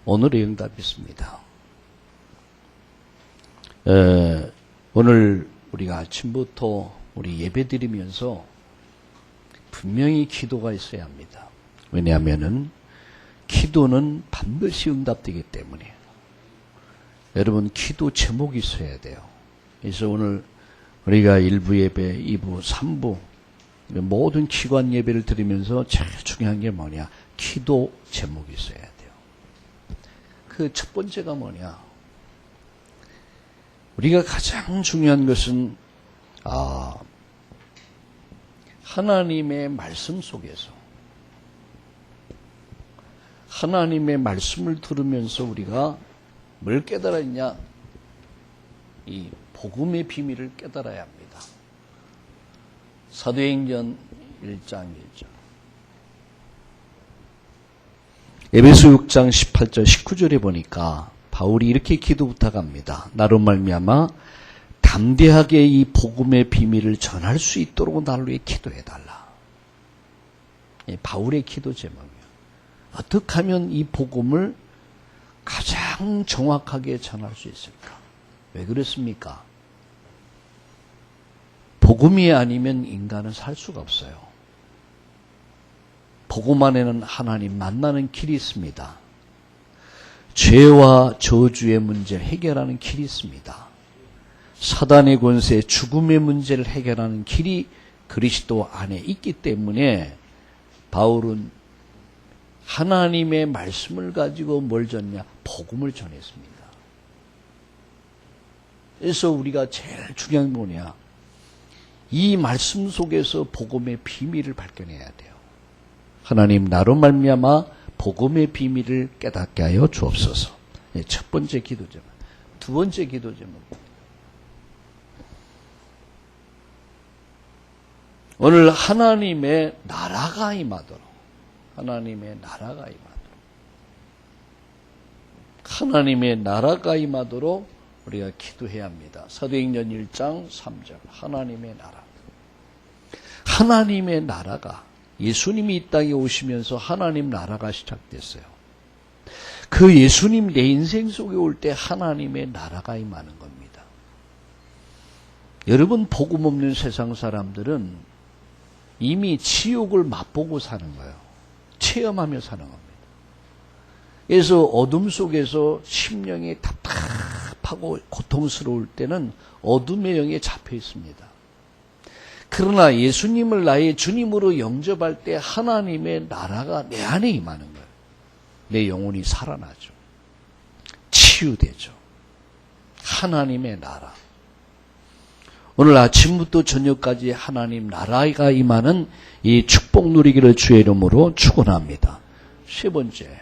오늘의 응답이 있습니다. 오늘 우리가 아침부터 우리 예배 드리면서 분명히 기도가 있어야 합니다. 왜냐하면은 기도는 반드시 응답되기 때문에. 여러분, 기도 제목이 있어야 돼요. 그래서 오늘 우리가 1부 예배, 2부, 3부 모든 기관 예배를 드리면서 제일 중요한 게 뭐냐? 기도 제목이 있어야 돼요. 그 첫 번째가 뭐냐? 우리가 가장 중요한 것은 하나님의 말씀 속에서 하나님의 말씀을 들으면서 우리가 뭘 깨달아야 했냐? 이 복음의 비밀을 깨달아야 합니다. 사도행전 1장 1절. 에베소 6장 18절 19절에 보니까 바울이 이렇게 기도 부탁합니다. 나로 말미암아 담대하게 이 복음의 비밀을 전할 수 있도록 나를 위해 기도해달라. 바울의 기도 제목이에요. 어떻게 하면 이 복음을 가장 정확하게 전할 수 있을까? 왜 그렇습니까? 복음이 아니면 인간은 살 수가 없어요. 복음 안에는 하나님 만나는 길이 있습니다. 죄와 저주의 문제를 해결하는 길이 있습니다. 사단의 권세, 죽음의 문제를 해결하는 길이 그리스도 안에 있기 때문에 바울은 하나님의 말씀을 가지고 뭘 전냐? 복음을 전했습니다. 그래서 우리가 제일 중요한 게 뭐냐? 이 말씀 속에서 복음의 비밀을 발견해야 돼요. 하나님, 나로 말미암아 복음의 비밀을 깨닫게 하여 주옵소서. 첫 번째 기도 제목. 두 번째 기도 제목. 오늘 하나님의 나라가 임하도록. 하나님의 나라가 임하도록. 하나님의 나라가 임하도록 우리가 기도해야 합니다. 사도행전 1장 3절. 하나님의 나라. 하나님의 나라가 예수님이 이 땅에 오시면서 하나님 나라가 시작됐어요. 그 예수님 내 인생 속에 올 때 하나님의 나라가 임하는 겁니다. 여러분, 복음 없는 세상 사람들은 이미 지옥을 맛보고 사는 거예요. 체험하며 사는 겁니다. 그래서 어둠 속에서 심령이 답답하고 고통스러울 때는 어둠의 영에 잡혀 있습니다. 그러나 예수님을 나의 주님으로 영접할 때 하나님의 나라가 내 안에 임하는 거예요. 내 영혼이 살아나죠. 치유되죠. 하나님의 나라. 오늘 아침부터 저녁까지 하나님 나라가 임하는 이 축복 누리기를 주의 이름으로 축원합니다. 세 번째,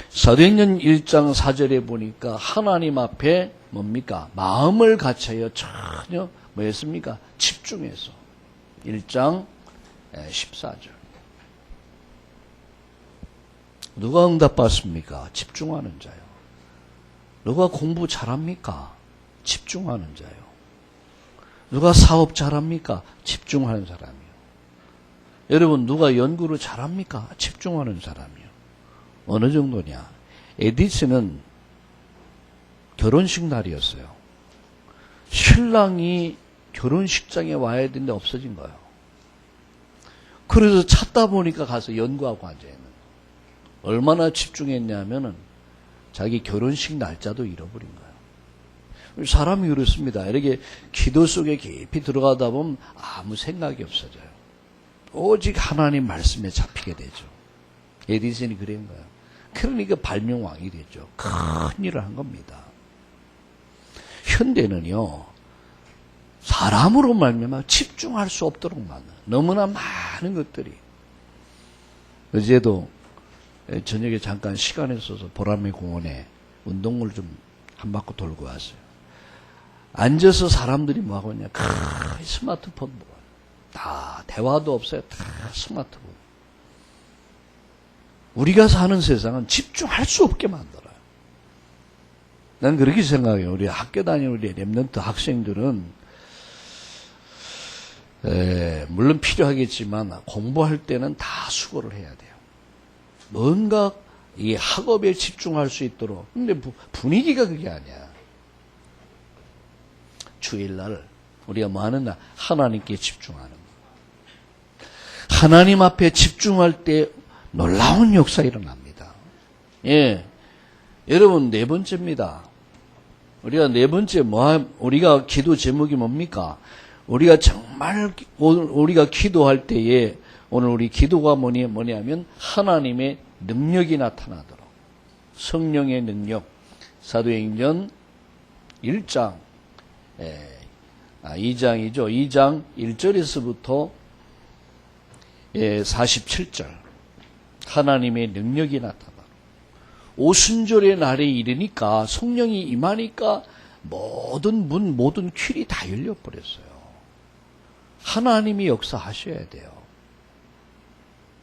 사도행전 1장 4절에 보니까 하나님 앞에 뭡니까? 마음을 갖춰요. 전혀 뭐였습니까? 집중해서. 1장 14절. 누가 응답받습니까? 집중하는 자요. 누가 공부 잘합니까? 집중하는 자요. 누가 사업 잘합니까? 집중하는 사람이요. 여러분, 누가 연구를 잘합니까? 집중하는 사람이요. 어느 정도냐? 에디슨은 결혼식 날이었어요. 신랑이 결혼식장에 와야 되는데 없어진 거예요. 그래서 찾다 보니까 가서 연구하고 앉아있는 거예요. 얼마나 집중했냐면은 자기 결혼식 날짜도 잃어버린 거예요. 사람이 그렇습니다. 이렇게 기도 속에 깊이 들어가다 보면 아무 생각이 없어져요. 오직 하나님 말씀에 잡히게 되죠. 에디슨이 그런 거예요. 그러니까 발명왕이 됐죠. 큰 일을 한 겁니다. 현대는요, 사람으로 말미암아 집중할 수 없도록 만나. 너무나 많은 것들이. 어제도 저녁에 잠깐 시간을 써서 보람의 공원에 운동을 좀 한 바퀴 돌고 왔어요. 앉아서 사람들이 뭐 하고 있냐? 스마트폰 보고. 다 대화도 없어요. 다 스마트폰. 우리가 사는 세상은 집중할 수 없게 만들어요. 난 그렇게 생각해요. 우리 학교 다니는 우리 랩런트 학생들은 물론 필요하겠지만 공부할 때는 다 수고를 해야 돼요. 뭔가 이 학업에 집중할 수 있도록. 근데 분위기가 그게 아니야. 주일날 우리가 뭐 하는 날? 하나님께 집중하는 거. 하나님 앞에 집중할 때 놀라운 역사 일어납니다. 예. 여러분, 네 번째입니다. 우리가 네 번째, 우리가 기도 제목이 뭡니까? 우리가 정말, 우리가 기도할 때에, 오늘 우리 기도가 뭐냐면, 하나님의 능력이 나타나도록. 성령의 능력. 사도행전 1장, 2장이죠. 2장 1절에서부터 47절. 하나님의 능력이 나타나. 오순절의 날에 이르니까 성령이 임하니까 모든 문, 모든 퀼이 다 열려버렸어요. 하나님이 역사하셔야 돼요.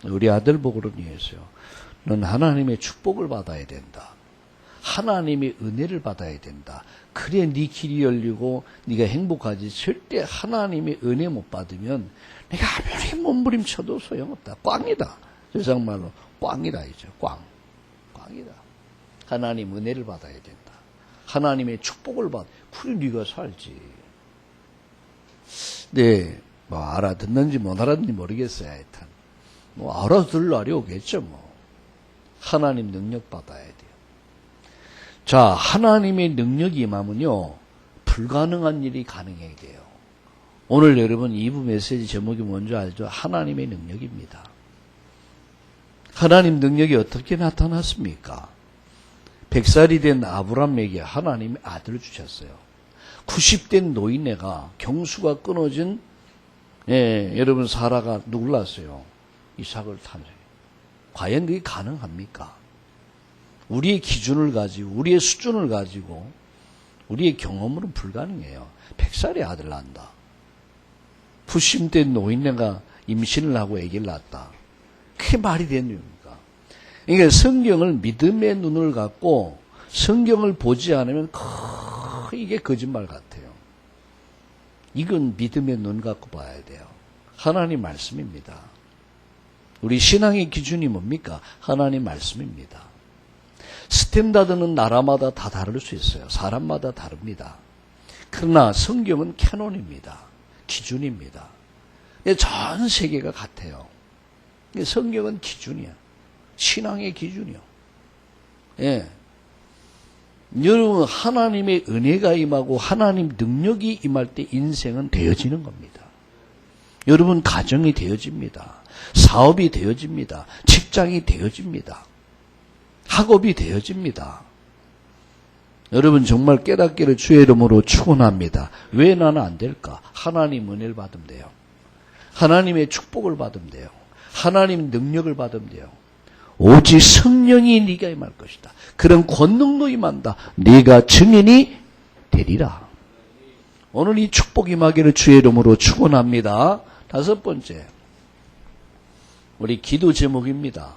우리 아들 보고 그러니했어요. 넌 하나님의 축복을 받아야 된다. 하나님의 은혜를 받아야 된다. 그래 네 길이 열리고 네가 행복하지. 절대 하나님의 은혜 못 받으면 내가 아무리 몸부림쳐도 소용없다. 꽝이다. 세상말로 꽝이다 이죠. 꽝이다. 하나님 은혜를 받아야 된다. 하나님의 축복을 받아. 그래 네가 살지. 네, 뭐 알아듣는지 못 알아듣는지 모르겠어요. 하여튼 뭐 알아들을 날이 오겠죠. 뭐 하나님 능력 받아야 돼요. 자, 하나님의 능력이 임하면요 불가능한 일이 가능해야 돼요. 오늘 여러분 2부 메시지 제목이 뭔지 알죠? 하나님의 능력입니다. 하나님 능력이 어떻게 나타났습니까? 100살이 된 아브람에게 하나님의 아들을 주셨어요. 90된 노인네가 경수가 끊어진 여러분 사라가 누굴 낳았어요? 이삭을 탄생해요. 과연 그게 가능합니까? 우리의 기준을 가지고 우리의 수준을 가지고 우리의 경험으로는 불가능해요. 100살의 아들 낳는다. 90된 노인네가 임신을 하고 아기를 낳았다. 그게 말이 되는 겁니까? 그러니까 성경을 믿음의 눈을 갖고 성경을 보지 않으면 이게 거짓말 같아요. 이건 믿음의 눈 갖고 봐야 돼요. 하나님 말씀입니다. 우리 신앙의 기준이 뭡니까? 하나님 말씀입니다. 스탠다드는 나라마다 다 다를 수 있어요. 사람마다 다릅니다. 그러나 성경은 캐논입니다. 기준입니다. 전 세계가 같아요. 성경은 기준이야. 신앙의 기준이요. 예. 여러분, 하나님의 은혜가 임하고 하나님 능력이 임할 때 인생은 되어지는 겁니다. 여러분, 가정이 되어집니다. 사업이 되어집니다. 직장이 되어집니다. 학업이 되어집니다. 여러분, 정말 깨닫기를 주의 이름으로 축원합니다. 왜 나는 안 될까? 하나님 은혜를 받으면 돼요. 하나님의 축복을 받으면 돼요. 하나님 능력을 받으면 돼요. 오직 성령이 네가 임할 것이다. 그런 권능도 임한다. 네가 증인이 되리라. 오늘 이 축복 임하기를 주의 이름으로 축원합니다. 다섯 번째, 우리 기도 제목입니다.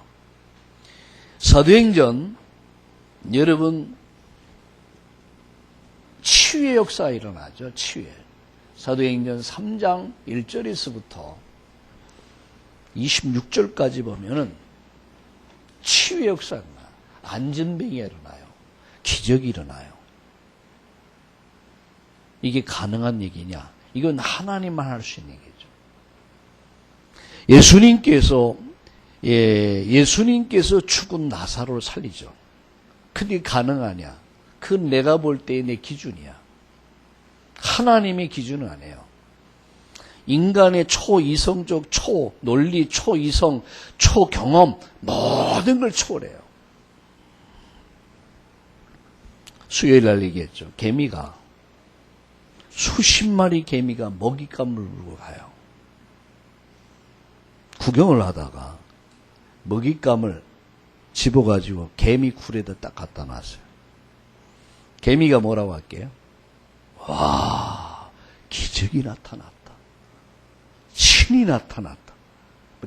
사도행전, 여러분 치유의 역사가 일어나죠. 치유의. 사도행전 3장 1절에서부터 26절까지 보면은 치유의 역사가 일어나요. 안전병이 일어나요. 기적이 일어나요. 이게 가능한 얘기냐? 이건 하나님만 할 수 있는 얘기죠. 예수님께서 죽은 나사로를 살리죠. 그게 가능하냐? 그건 내가 볼 때의 내 기준이야. 하나님의 기준은 아니에요. 인간의 초이성적 논리, 초이성, 초경험 모든 걸 초월해요. 수요일 날 얘기했죠. 개미가 수십 마리 개미가 먹잇감을 물고 가요. 구경을 하다가 먹잇감을 집어가지고 개미 굴에다 딱 갖다 놨어요. 개미가 뭐라고 할게요? 와, 기적이 나타났다. 신이 나타났다.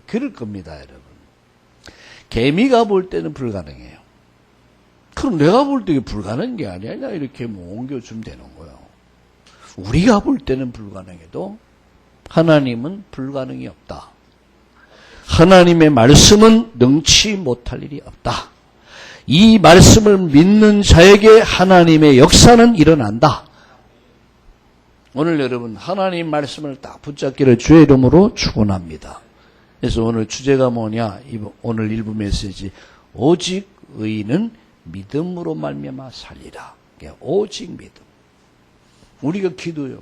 그럴 겁니다, 여러분. 개미가 볼 때는 불가능해요. 그럼 내가 볼 때 이게 불가능한 게 아니야. 이렇게 뭐 옮겨주면 되는 거예요. 우리가 볼 때는 불가능해도 하나님은 불가능이 없다. 하나님의 말씀은 능치 못할 일이 없다. 이 말씀을 믿는 자에게 하나님의 역사는 일어난다. 오늘 여러분 하나님 말씀을 딱 붙잡기를 주의 이름으로 축원합니다. 그래서 오늘 주제가 뭐냐? 오늘 일부 메시지 오직 의인은 믿음으로 말미암아 살리라. 오직 믿음. 우리가 기도요.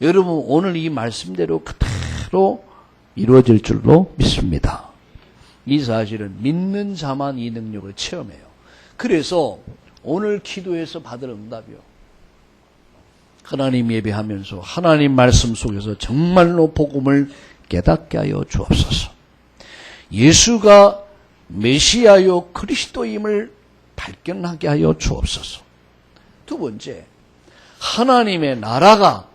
여러분 오늘 이 말씀대로 그대로 이루어질 줄로 믿습니다. 이 사실은 믿는 자만 이 능력을 체험해요. 그래서 오늘 기도에서 받을 응답이요. 하나님 예배하면서 하나님 말씀 속에서 정말로 복음을 깨닫게 하여 주옵소서. 예수가 메시아요 그리스도임을 발견하게 하여 주옵소서. 두 번째, 하나님의 나라가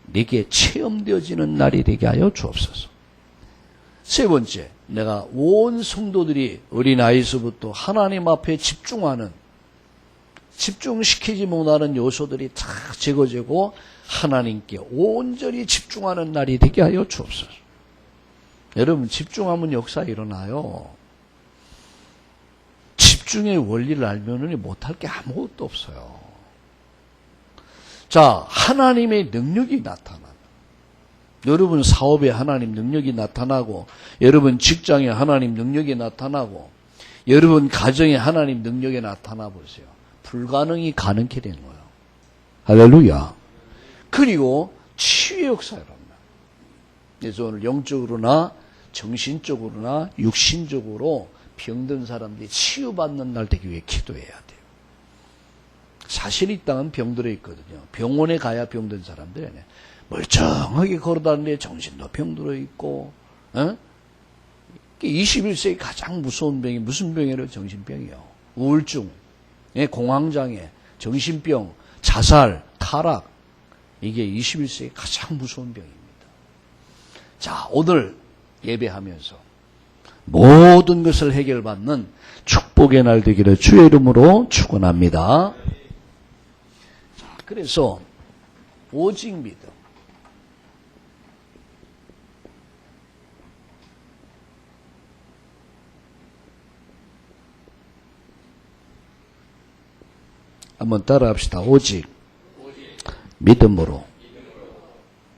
내게 체험되어지는 날이 되게 하여 주옵소서. 세 번째, 내가 온 성도들이 어린아이서부터 하나님 앞에 집중시키지 못하는 요소들이 다 제거되고 하나님께 온전히 집중하는 날이 되게 하여 주옵소서. 여러분 집중하면 역사 일어나요. 집중의 원리를 알면 못할 게 아무것도 없어요. 자, 하나님의 능력이 나타나요. 여러분 사업에 하나님 능력이 나타나고, 여러분 직장에 하나님 능력이 나타나고, 여러분 가정에 하나님 능력이 나타나 보세요. 불가능이 가능케 되는 거예요. 할렐루야. 그리고 치유의 역사가 일어납니다. 그래서 오늘 영적으로나 정신적으로나 육신적으로 병든 사람들이 치유받는 날 되기 위해 기도해야 돼요. 사실 이 땅은 병들어 있거든요. 병원에 가야 병든 사람들이 멀쩡하게 걸어다니는데 정신도 병들어 있고, 21세기 가장 무서운 병이 무슨 병이에요? 정신병이요. 우울증, 공황장애, 정신병, 자살, 타락. 이게 21세기 가장 무서운 병입니다. 자, 오늘 예배하면서 모든 것을 해결받는 축복의 날 되기를 주의 이름으로 축원합니다. 자, 그래서 오직 믿음. 한번 따라합시다. 오직 믿음으로.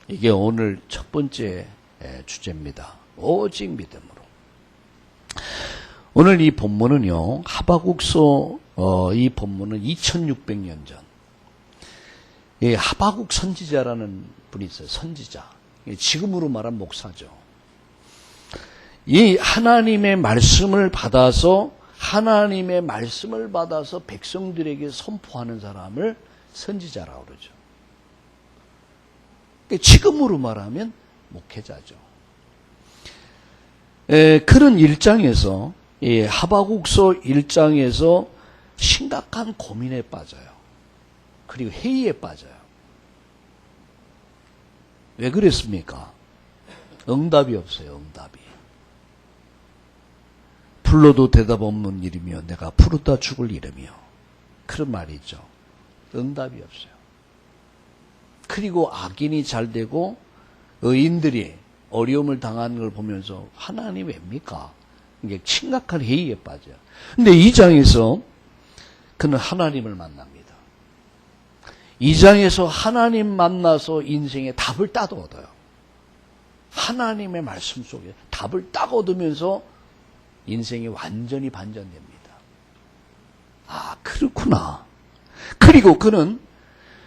이게 오늘 첫 번째 주제입니다. 오직 믿음으로. 오늘 이 본문은요, 하바국서 이 본문은 2600년 전, 하바국 선지자라는 분이 있어요. 선지자. 지금으로 말하면 목사죠. 이 하나님의 말씀을 받아서 백성들에게 선포하는 사람을 선지자라고 그러죠. 지금으로 말하면 목회자죠. 그런 1장에서, 하바국서 1장에서 심각한 고민에 빠져요. 그리고 회의에 빠져요. 왜 그랬습니까? 응답이 없어요. 응답이. 불러도 대답 없는 이름이요, 내가 부르다 죽을 이름이요. 그런 말이 있죠. 응답이 없어요. 그리고 악인이 잘 되고 의인들이 어려움을 당하는 걸 보면서 하나님 왜입니까? 이게 심각한 회의에 빠져요. 근데 2장에서 그는 하나님을 만납니다. 2장에서 하나님 만나서 인생의 답을 딱 얻어요. 하나님의 말씀 속에 답을 딱 얻으면서 인생이 완전히 반전됩니다. 아, 그렇구나. 그리고 그는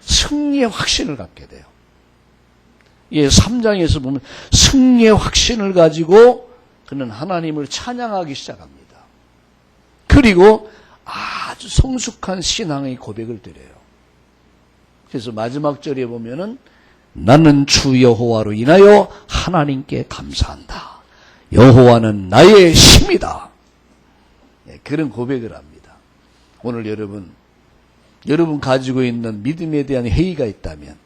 승리의 확신을 갖게 돼요. 3장에서 보면 승리의 확신을 가지고 그는 하나님을 찬양하기 시작합니다. 그리고 아주 성숙한 신앙의 고백을 드려요. 그래서 마지막 절에 보면은 나는 주 여호와로 인하여 하나님께 감사한다. 여호와는 나의 힘이다. 그런 고백을 합니다. 오늘 여러분 가지고 있는 믿음에 대한 회의가 있다면,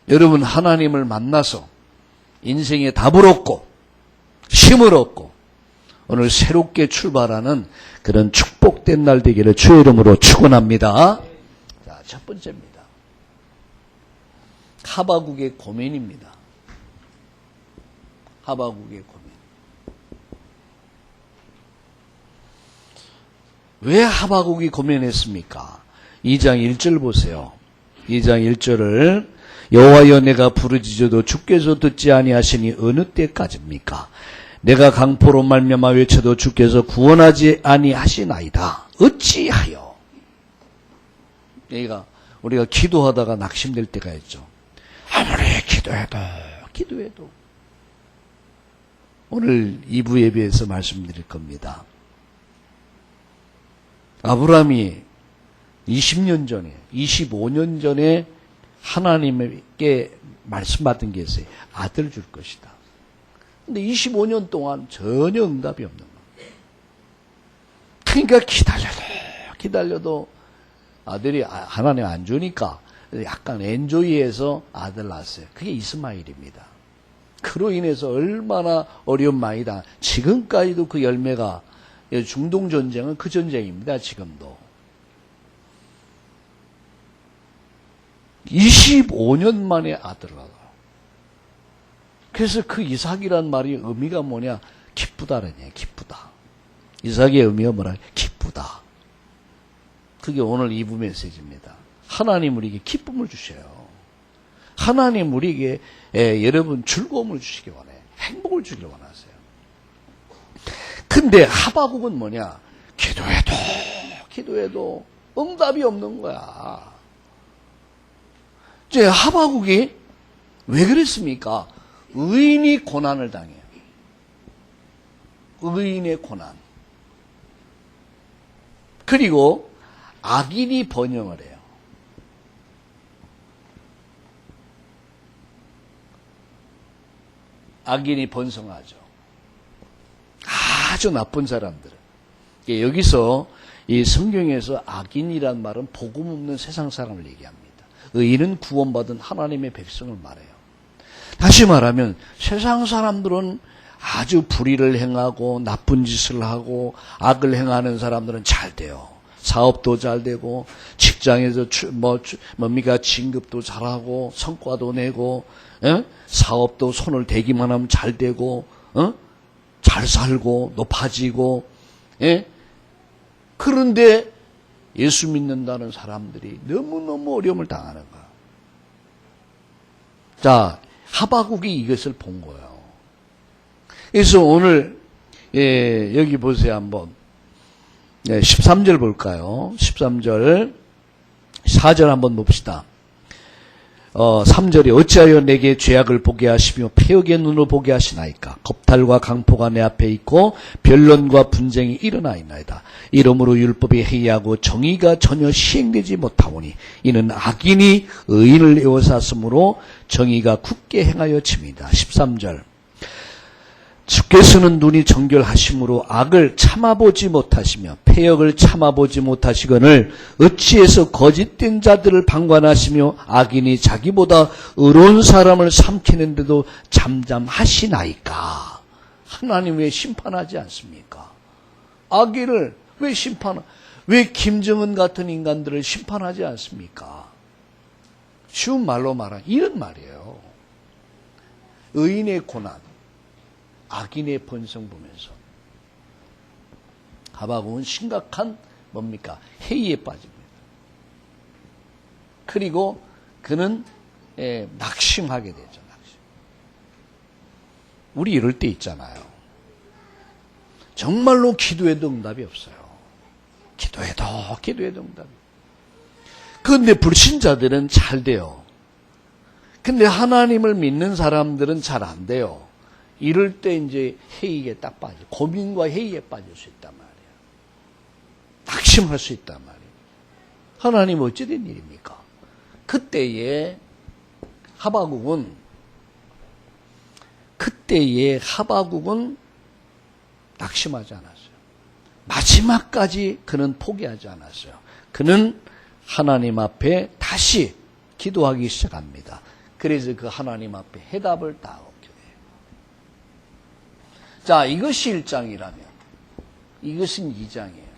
여러분 하나님을 만나서 인생의 답을 얻고 힘을 얻고 오늘 새롭게 출발하는 그런 축복된 날 되기를 주의 이름으로 축원합니다. 자, 첫 번째입니다. 하바국의 고민입니다. 하바국의 고민. 왜 하바국이 고민했습니까? 2장 1절 보세요. 2장 1절을 여호와여 내가 부르짖어도 주께서 듣지 아니하시니 어느 때까지입니까? 내가 강포로 말미암아 외쳐도 주께서 구원하지 아니하시나이다. 어찌하여? 우리가 기도하다가 낙심될 때가 있죠. 아무리 기도해도 오늘 2부 예배에서 말씀드릴 겁니다. 아브라함이 20년 전에 25년 전에 하나님께 말씀받은 게 있어요. 아들 줄 것이다. 근데 25년 동안 전혀 응답이 없는 거예요. 그러니까 기다려도 아들이 하나님 안 주니까 약간 엔조이해서 아들 낳았어요. 그게 이스마일입니다. 그로 인해서 얼마나 어려운 많이다. 지금까지도 그 열매가 중동 전쟁은 그 전쟁입니다. 지금도. 25년 만에 아들을 낳아. 그래서 그 이삭이란 말이 의미가 뭐냐? 기쁘다라는 얘기예요. 기쁘다. 이삭의 의미가 뭐라? 기쁘다. 그게 오늘 2부 메시지입니다. 하나님 우리에게 기쁨을 주셔요. 하나님 우리에게 여러분 즐거움을 주시기 원해. 행복을 주길 원하세요. 근데 하바국은 뭐냐? 기도해도 응답이 없는 거야. 이제 하바국이 왜 그랬습니까? 의인이 고난을 당해요. 의인의 고난. 그리고 악인이 번영을 해요. 악인이 번성하죠. 아주 나쁜 사람들은. 여기서 이 성경에서 악인이란 말은 복음 없는 세상 사람을 얘기합니다. 의인은 구원받은 하나님의 백성을 말해요. 다시 말하면 세상 사람들은 아주 불의를 행하고 나쁜 짓을 하고 악을 행하는 사람들은 잘 돼요. 사업도 잘 되고 직장에서 뭡니까 진급도 잘하고 성과도 내고 사업도 손을 대기만 하면 잘 되고 잘 살고 높아지고 그런데 예수 믿는다는 사람들이 너무너무 어려움을 당하는 거야. 자, 하바국이 이것을 본 거예요. 그래서 오늘 여기 보세요 한번 13절 볼까요? 13절 4절 한번 봅시다. 3절에 어찌하여 내게 죄악을 보게 하시며 폐역의 눈을 보게 하시나이까? 겁탈과 강포가 내 앞에 있고 변론과 분쟁이 일어나있나이다. 이러므로 율법이 해이하고 정의가 전혀 시행되지 못하오니 이는 악인이 의인을 에워쌌으므로 정의가 굳게 행하여 칩니다. 13절 주께서는 눈이 정결하심으로 악을 참아보지 못하시며 패역을 참아보지 못하시거늘 어찌해서 거짓된 자들을 방관하시며 악인이 자기보다 의로운 사람을 삼키는데도 잠잠하시나이까? 하나님 왜 심판하지 않습니까? 악인을 왜 김정은 같은 인간들을 심판하지 않습니까? 쉬운 말로 말하면 이런 말이에요. 의인의 고난, 악인의 번성 보면서 하바국은 심각한 뭡니까? 해이에 빠집니다. 그리고 그는 낙심하게 되죠. 낙심. 우리 이럴 때 있잖아요. 정말로 기도해도 응답이 없어요. 기도해도 응답이. 그런데 불신자들은 잘 돼요. 근데 하나님을 믿는 사람들은 잘 안 돼요. 이럴 때 이제 회의에 딱 빠져. 고민과 회의에 빠질 수 있단 말이에요. 낙심할 수 있단 말이에요. 하나님 어찌된 일입니까? 그때에 하바국은 낙심하지 않았어요. 마지막까지 그는 포기하지 않았어요. 그는 하나님 앞에 다시 기도하기 시작합니다. 그래서 그 하나님 앞에 해답을 다 얻게 돼요. 자, 이것이 1장이라면 이것은 2장이에요.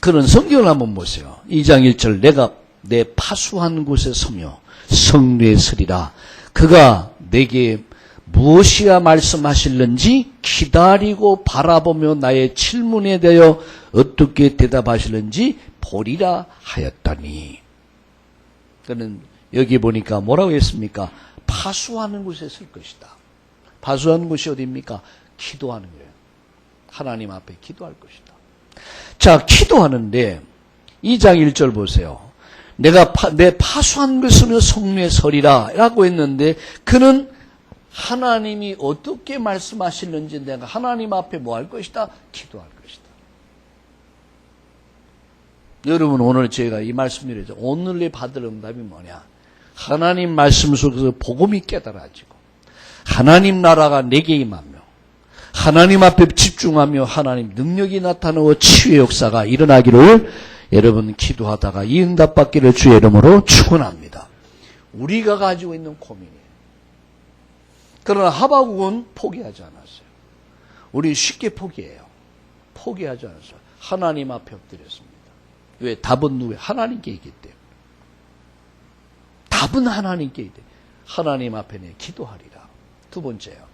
그런 성경을 한번 보세요. 2장 1절 내가 내 파수한 곳에 서며 성례에 서리라. 그가 내게 무엇이야 말씀하실는지 기다리고 바라보며 나의 질문에 대하여 어떻게 대답하실는지 보리라 하였다니. 그는 여기 보니까 뭐라고 했습니까? 파수하는 곳에 설 것이다. 파수하는 곳이 어디입니까? 기도하는 거예요. 하나님 앞에 기도할 것이다. 자, 기도하는데 2장 1절 보세요. 내가 내 파수한 것으로 성례에 서리라 라고 했는데 그는 하나님이 어떻게 말씀하시는지 내가 하나님 앞에 뭐 할 것이다? 기도할 것이다. 여러분 오늘 제가 이 말씀을 해서 오늘의 받을 응답이 뭐냐? 하나님 말씀 속에서 복음이 깨달아지고 하나님 나라가 내게 임하며 하나님 앞에 집중하며 하나님 능력이 나타나고 치유의 역사가 일어나기를 여러분 기도하다가 이 응답받기를 주의 이름으로 축원합니다. 우리가 가지고 있는 고민이에요. 그러나 하박국은 포기하지 않았어요. 우리 쉽게 포기해요. 포기하지 않았어요. 하나님 앞에 엎드렸습니다. 왜? 답은 누구예요? 하나님께 있기 때문에. 답은 하나님께 있기 때문에. 하나님 앞에 내 기도하리라. 두 번째요.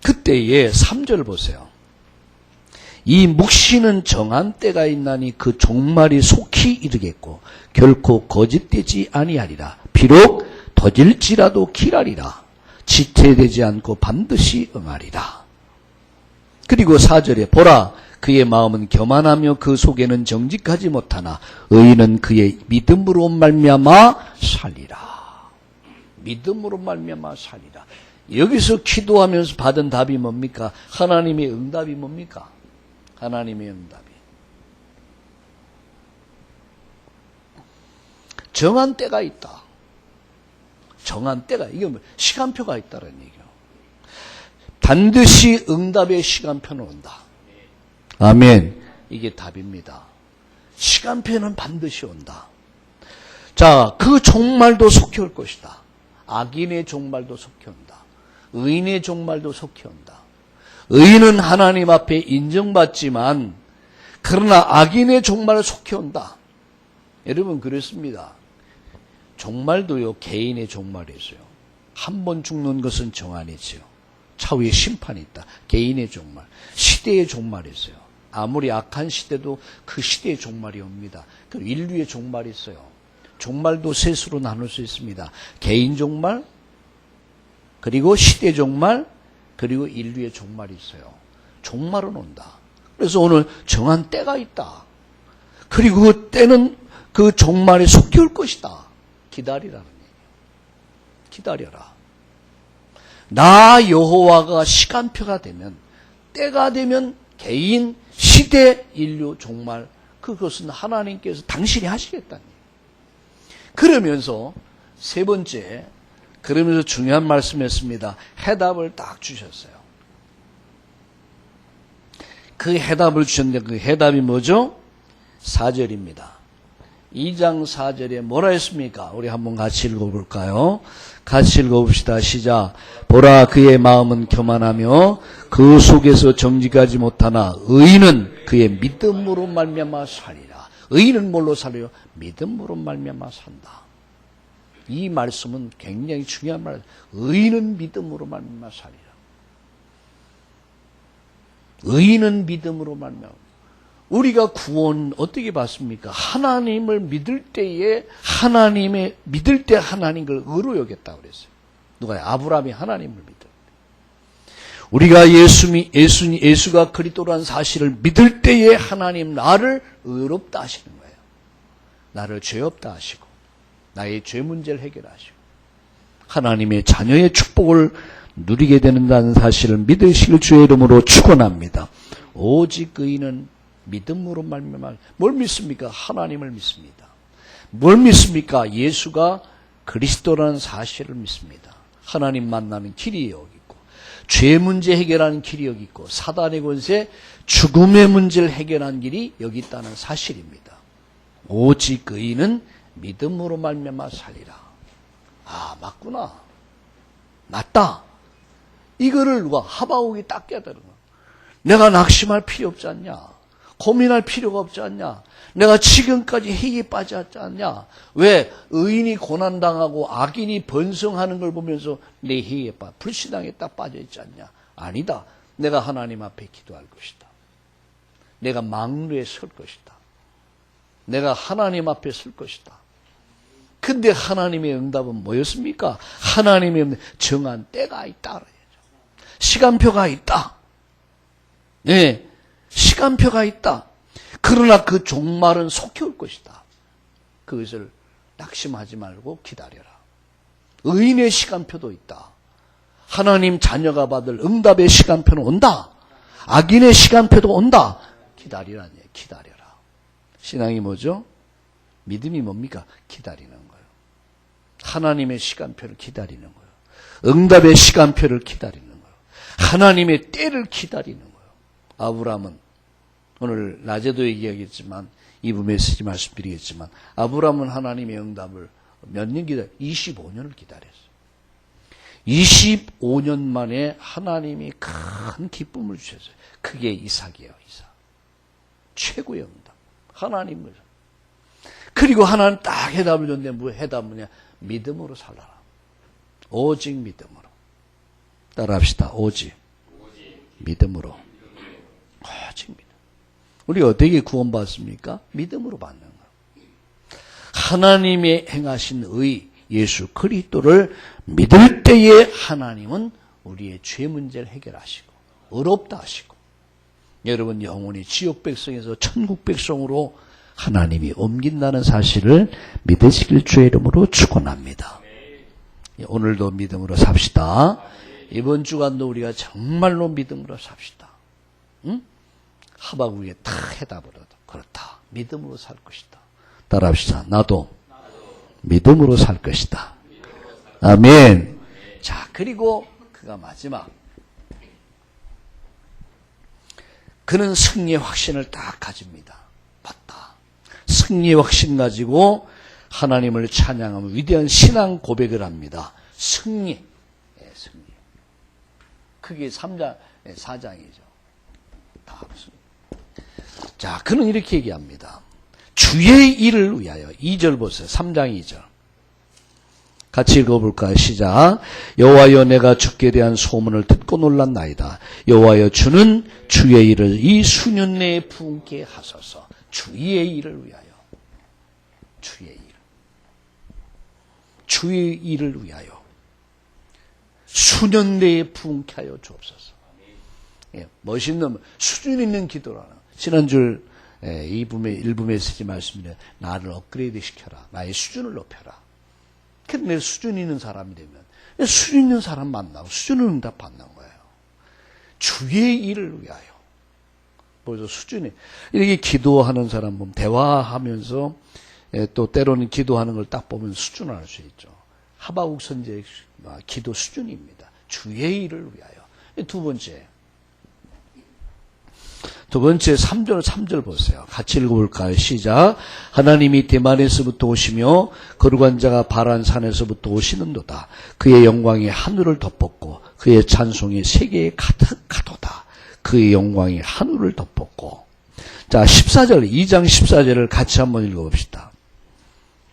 그때의 3절 보세요. 이 묵시는 정한 때가 있나니 그 종말이 속히 이르겠고 결코 거짓되지 아니하리라. 비록 더딜지라도 길하리라. 지체되지 않고 반드시 응하리라. 그리고 4절에 보라 그의 마음은 교만하며 그 속에는 정직하지 못하나 의인은 그의 믿음으로 말미암아 살리라. 믿음으로 말미암아 살리라. 여기서 기도하면서 받은 답이 뭡니까? 하나님의 응답이 뭡니까? 하나님의 응답이. 정한 때가 있다. 정한 때가, 이게 뭐 시간표가 있다는 얘기예요. 반드시 응답의 시간표는 온다. 아멘. 이게 답입니다. 시간표는 반드시 온다. 자, 그 종말도 속히 올 것이다. 악인의 종말도 속히 온다. 의인의 종말도 속히 온다. 의인은 하나님 앞에 인정받지만 그러나 악인의 종말은 속히 온다. 여러분 그렇습니다. 종말도요 개인의 종말이 있어요. 한 번 죽는 것은 정한이지요. 차후에 심판이 있다. 개인의 종말. 시대의 종말이 있어요. 아무리 악한 시대도 그 시대의 종말이 옵니다. 그리고 인류의 종말이 있어요. 종말도 셋으로 나눌 수 있습니다. 개인 종말, 그리고 시대 종말, 그리고 인류의 종말이 있어요. 종말은 온다. 그래서 오늘 정한 때가 있다. 그리고 그 때는 그 종말에 속히 올 것이다. 기다리라는 얘기예요. 기다려라. 나 여호와가 시간표가 되면, 때가 되면 개인, 시대, 인류, 종말, 그것은 하나님께서 당신이 하시겠다는 얘기예요. 그러면서 세 번째, 그러면서 중요한 말씀했습니다. 해답을 딱 주셨어요. 그 해답을 주셨는데 그 해답이 뭐죠? 4절입니다. 2장 4절에 뭐라 했습니까? 우리 한번 같이 읽어볼까요? 같이 읽어봅시다. 시작. 보라 그의 마음은 교만하며 그 속에서 정직하지 못하나 의인은 그의 믿음으로 말미암아 살리라. 의인은 뭘로 살려요? 믿음으로 말미암아 산다. 이 말씀은 굉장히 중요한 말이에요. 의인은 믿음으로 말미암아 살리라. 의인은 믿음으로 말미암아. 우리가 구원 어떻게 받습니까? 하나님을 믿을 때에 믿을 때 하나님을 의로 여겼다고 그랬어요. 누가요? 아브라함이 하나님을 믿을 때. 우리가 예수가 그리스도라는 사실을 믿을 때에 하나님 나를 의롭다 하시는 거예요. 나를 죄 없다 하시고 나의 죄 문제를 해결하시고 하나님의 자녀의 축복을 누리게 되는다는 사실을 믿으실 주의 이름으로 축원합니다. 오직 의인은 믿음으로 말미암아. 뭘 믿습니까? 하나님을 믿습니다. 뭘 믿습니까? 예수가 그리스도라는 사실을 믿습니다. 하나님 만나는 길이 여기 있고 죄 문제 해결하는 길이 여기 있고 사단의 권세 죽음의 문제를 해결하는 길이 여기 있다는 사실입니다. 오직 의인은 믿음으로 말미암아 살리라. 아, 맞구나. 맞다. 이거를 누가 하바국이 딱 깨달은 거야. 내가 낙심할 필요 없지 않냐? 고민할 필요가 없지 않냐? 내가 지금까지 해에 빠졌지 않냐? 왜? 의인이 고난당하고 악인이 번성하는 걸 보면서 내 해에 불신앙에 딱 빠져있지 않냐? 아니다. 내가 하나님 앞에 기도할 것이다. 내가 망루에 설 것이다. 내가 하나님 앞에 설 것이다. 근데 하나님의 응답은 뭐였습니까? 하나님의 정한 때가 있다. 시간표가 있다. 네, 시간표가 있다. 그러나 그 종말은 속히 올 것이다. 그것을 낙심하지 말고 기다려라. 의인의 시간표도 있다. 하나님 자녀가 받을 응답의 시간표는 온다. 악인의 시간표도 온다. 기다리라니, 기다려라. 신앙이 뭐죠? 믿음이 뭡니까? 기다리는 거예요. 하나님의 시간표를 기다리는 거예요. 응답의 시간표를 기다리는 거예요. 하나님의 때를 기다리는 거예요. 아브라함은 오늘 낮에도 얘기하겠지만 이분에 쓰지 말씀드리겠지만 아브라함은 하나님의 응답을 몇 년 기다려? 25년을 기다렸어요. 25년 만에 하나님이 큰 기쁨을 주셨어요. 그게 이삭이에요. 이삭. 최고의 응답. 하나님을. 그리고 하나님 딱 해답을 줬는데 뭐 해답이냐? 믿음으로 살아라. 오직 믿음으로. 따라합시다. 오직 믿음으로. 오직 믿음. 우리가 어떻게 구원받습니까? 믿음으로 받는 거예요. 하나님의 행하신 의 예수 그리스도를 믿을 때에 하나님은 우리의 죄 문제를 해결하시고 의롭다 하시고 여러분 영혼이 지옥 백성에서 천국 백성으로 하나님이 옮긴다는 사실을 믿으시길 주의 이름으로 축원합니다. 오늘도 믿음으로 삽시다. 이번 주간도 우리가 정말로 믿음으로 삽시다. 응? 하바국에 다 해답을 얻어. 그렇다. 믿음으로 살 것이다. 따라합시다. 나도 믿음으로 살 것이다. 아멘. 자, 그리고 그가 마지막. 그는 승리의 확신을 딱 가집니다. 봤다. 승리의 확신 가지고 하나님을 찬양하며 위대한 신앙 고백을 합니다. 승리. 네, 승리. 그게 3장, 4장이죠. 다 무슨. 자, 그는 이렇게 얘기합니다. 주의 일을 위하여. 2절 보세요. 3장 2절. 같이 읽어볼까요? 시작. 여호와여 내가 주께 대한 소문을 듣고 놀랐나이다. 여호와여 주는 주의 일을 이 수년 내에 부응케 하소서. 주의 일을 위하여. 주의 일. 주의 일을 위하여. 수년 내에 부응케 하여 주옵소서. 예, 멋있는 수준 있는 기도라는. 지난주 1부에 쓰지 말씀드려 나를 업그레이드 시켜라. 나의 수준을 높여라. 근데 수준 있는 사람이 되면 수준 있는 사람 만나고 수준을 응답받는 거예요. 주의 일을 위하여. 뭐죠? 수준이. 이렇게 기도하는 사람 보면 대화하면서 또 때로는 기도하는 걸 딱 보면 수준을 알 수 있죠. 하바국 선지의 기도 수준입니다. 주의 일을 위하여. 두 번째 3절 보세요. 같이 읽어볼까요? 시작. 하나님이 대만에서부터 오시며 거룩한 자가 바란 산에서부터 오시는도다. 그의 영광이 하늘을 덮었고 그의 찬송이 세계에 가득하도다. 그의 영광이 하늘을 덮었고. 자, 14절 2장 14절을 같이 한번 읽어봅시다.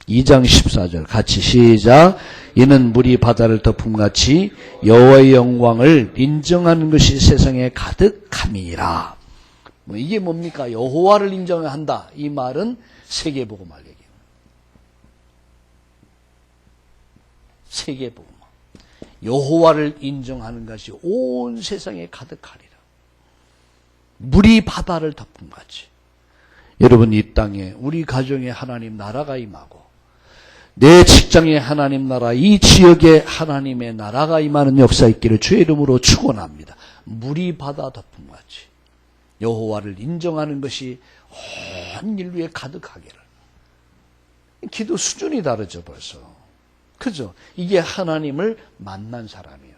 2장 14절 같이 시작. 이는 물이 바다를 덮음같이 여호와의 영광을 인정하는 것이 세상에 가득함이니라. 이게 뭡니까? 여호와를 인정한다. 이 말은 세계복음화 얘기예요. 세계복음화. 여호와를 인정하는 것이 온 세상에 가득하리라. 물이 바다를 덮음같이. 여러분 이 땅에 우리 가정에 하나님 나라가 임하고 내 직장에 하나님 나라, 이 지역에 하나님의 나라가 임하는 역사 있기를 주의 이름으로 축원합니다. 물이 바다 덮음같이. 여호와를 인정하는 것이 온 인류에 가득하기를. 기도 수준이 다르죠 벌써. 그죠? 이게 하나님을 만난 사람이에요.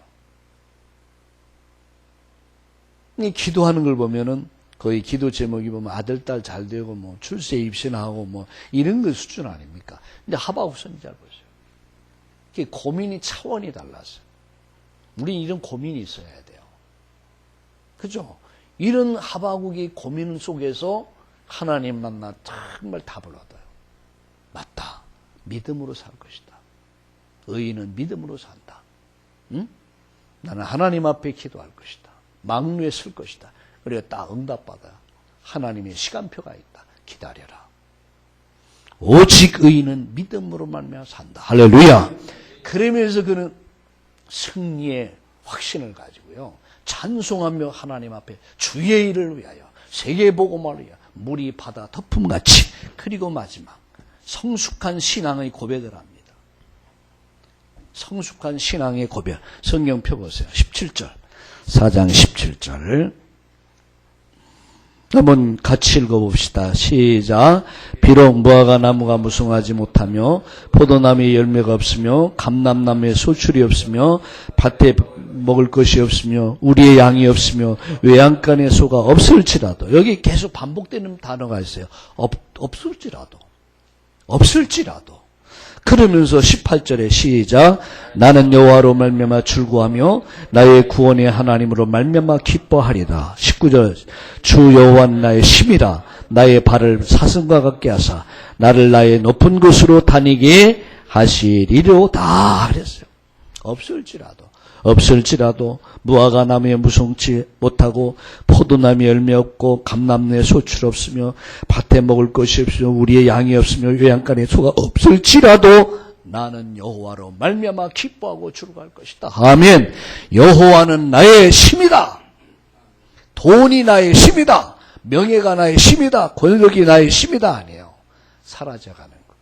이 기도하는 걸 보면은 거의 기도 제목이 보면 아들, 딸 잘 되고, 뭐, 출세 입신하고, 뭐, 이런 거 수준 아닙니까? 근데 하박국 선지자를 보세요. 이게 고민이 차원이 달라서. 우리 이런 고민이 있어야 돼요. 그죠? 이런 하박국의 고민 속에서 하나님 만나 정말 답을 얻어요. 맞다. 믿음으로 살 것이다. 의인은 믿음으로 산다. 응? 나는 하나님 앞에 기도할 것이다. 망루에 쓸 것이다. 그리고 딱 응답받아. 하나님의 시간표가 있다. 기다려라. 오직 의인은 믿음으로 말미암아 산다. 할렐루야. 그러면서 그는 승리의 확신을 가지고요. 찬송하며 하나님 앞에 주의 일을 위하여 세계복음을 위하여 물이 바다 덮음같이 그리고 마지막 성숙한 신앙의 고백을 합니다. 성숙한 신앙의 고백. 성경 펴보세요. 17절. 4장 17절. 한번 같이 읽어봅시다. 시작. 비록 무화과 나무가 무성하지 못하며 포도나무에 열매가 없으며 감람나무에 소출이 없으며 밭에 먹을 것이 없으며 우리의 양이 없으며 외양간에 소가 없을지라도, 여기 계속 반복되는 단어가 있어요. 없을지라도 그러면서 18절에 시작. 나는 여호와로 말미암아 즐거워하며 나의 구원의 하나님으로 말미암아 기뻐하리라. 19절. 주 여호와는 나의 힘이라. 나의 발을 사슴과 같게 하사 나를 나의 높은 곳으로 다니게 하시리로다. 그랬어요. 없을지라도 무화과 나무에 무성치 못하고 포도나무에 열매 없고 감람나무에 소출 없으며 밭에 먹을 것이 없으며 우리의 양이 없으며 외양간에 소가 없을지라도 나는 여호와로 말미암아 기뻐하고 주룩할 것이다. 아멘. 여호와는 나의 힘이다. 돈이 나의 힘이다. 명예가 나의 힘이다. 권력이 나의 힘이다. 아니에요. 사라져가는 것.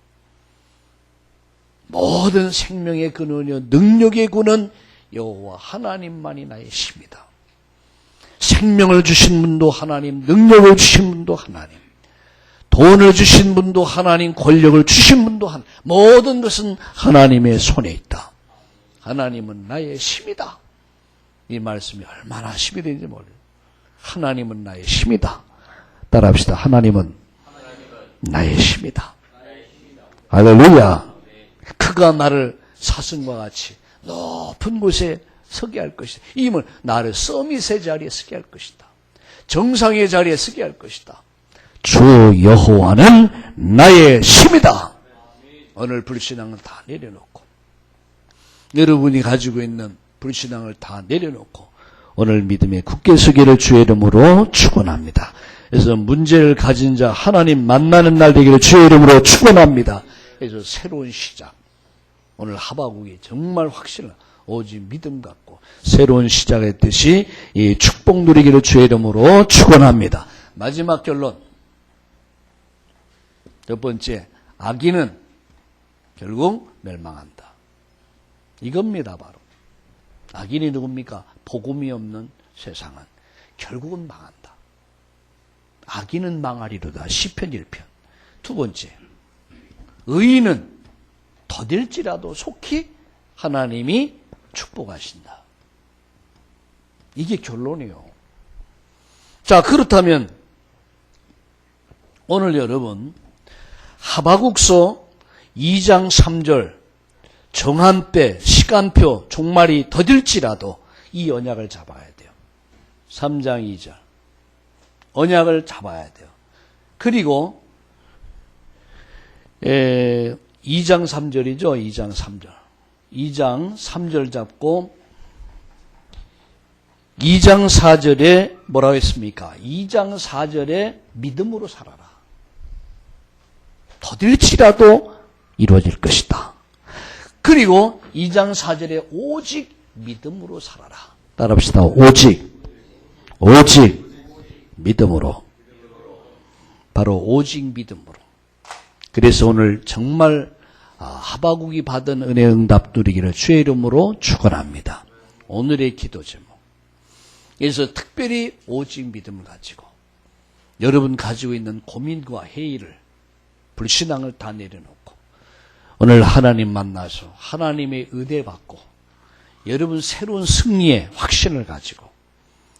모든 생명의 근원이요 능력의 근원 여호와 하나님만이 나의 힘이다. 생명을 주신 분도 하나님, 능력을 주신 분도 하나님, 돈을 주신 분도 하나님, 권력을 주신 분도 하나님, 모든 것은 하나님의 손에 있다. 하나님은 나의 힘이다. 이 말씀이 얼마나 힘이 되는지 몰라요. 하나님은 나의 힘이다. 따라합시다. 하나님은 나의 힘이다. 할렐루야. 그가 나를 사슴과 같이 높은 곳에 서게 할 것이다. 이임은 나를 서밋의 자리에 서게 할 것이다. 정상의 자리에 서게 할 것이다. 주 여호와는 나의 힘이다. 오늘 불신앙을 다 내려놓고, 여러분이 가지고 있는 불신앙을 다 내려놓고 오늘 믿음에 굳게 서기를 주의 이름으로 축원합니다. 그래서 문제를 가진 자 하나님 만나는 날 되기를 주의 이름으로 축원합니다. 그래서 새로운 시작. 오늘 하박국이 정말 확신을 오직 믿음 갖고 새로운 시작의 뜻이 이 축복 누리기를 주의 이름으로 축원합니다. 마지막 결론. 첫 번째, 악인은 결국 멸망한다. 이겁니다. 바로 악인이 누굽니까? 복음이 없는 세상은 결국은 망한다. 악인은 망하리로다. 시편 1편. 두 번째, 의인은 더딜지라도 속히 하나님이 축복하신다. 이게 결론이에요. 자, 그렇다면 오늘 여러분 하박국서 2장 3절 정한때 시간표 종말이 더딜지라도 이 언약을 잡아야 돼요. 3장 2절 언약을 잡아야 돼요. 그리고 2장 3절이죠. 2장 3절. 2장 3절 잡고 2장 4절에 뭐라고 했습니까? 2장 4절에 믿음으로 살아라. 더딜지라도 이루어질 것이다. 그리고 2장 4절에 오직 믿음으로 살아라. 따라합시다. 오직 믿음으로. 바로 오직 믿음으로. 그래서 오늘 정말 하박국이 받은 은혜 응답 누리기를 주의 이름으로 축원합니다. 오늘의 기도 제목. 그래서 특별히 오직 믿음을 가지고 여러분 가지고 있는 고민과 회의를 불신앙을 다 내려놓고 오늘 하나님 만나서 하나님의 의대 받고 여러분 새로운 승리의 확신을 가지고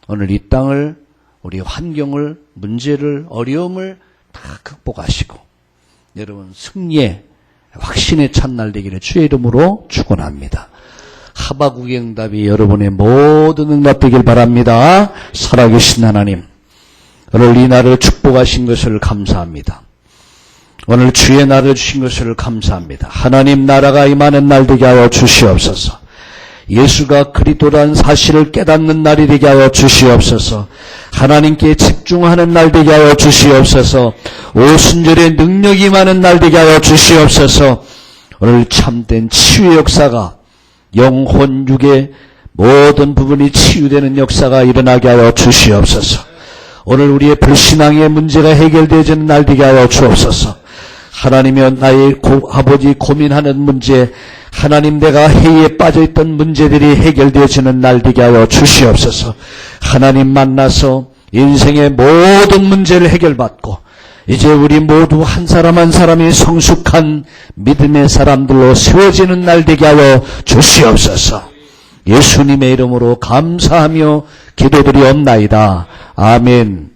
오늘 이 땅을 우리 환경을, 문제를, 어려움을 다 극복하시고 여러분 승리의 확신의 첫날 되기를 주의 이름으로 축원합니다. 하박국의 응답이 여러분의 모든 응답 되길 바랍니다. 살아계신 하나님, 오늘 이 날을 축복하신 것을 감사합니다. 오늘 주의 날을 주신 것을 감사합니다. 하나님 나라가 임하는 날 되게 하여 주시옵소서. 예수가 그리스도라는 사실을 깨닫는 날이 되게 하여 주시옵소서. 하나님께 집중하는 날 되게 하여 주시옵소서. 오순절의 능력이 임하는 날 되게 하여 주시옵소서. 오늘 참된 치유의 역사가 영혼, 육의 모든 부분이 치유되는 역사가 일어나게 하여 주시옵소서. 오늘 우리의 불신앙의 문제가 해결되어지는 날 되게 하여 주옵소서. 하나님이여 나의 아버지 고민하는 문제, 하나님 내가 해이에 빠져있던 문제들이 해결되어지는 날 되게 하여 주시옵소서. 하나님 만나서 인생의 모든 문제를 해결받고 이제 우리 모두 한 사람 한 사람이 성숙한 믿음의 사람들로 세워지는 날 되게 하여 주시옵소서. 예수님의 이름으로 감사하며 기도드리옵나이다. 아멘.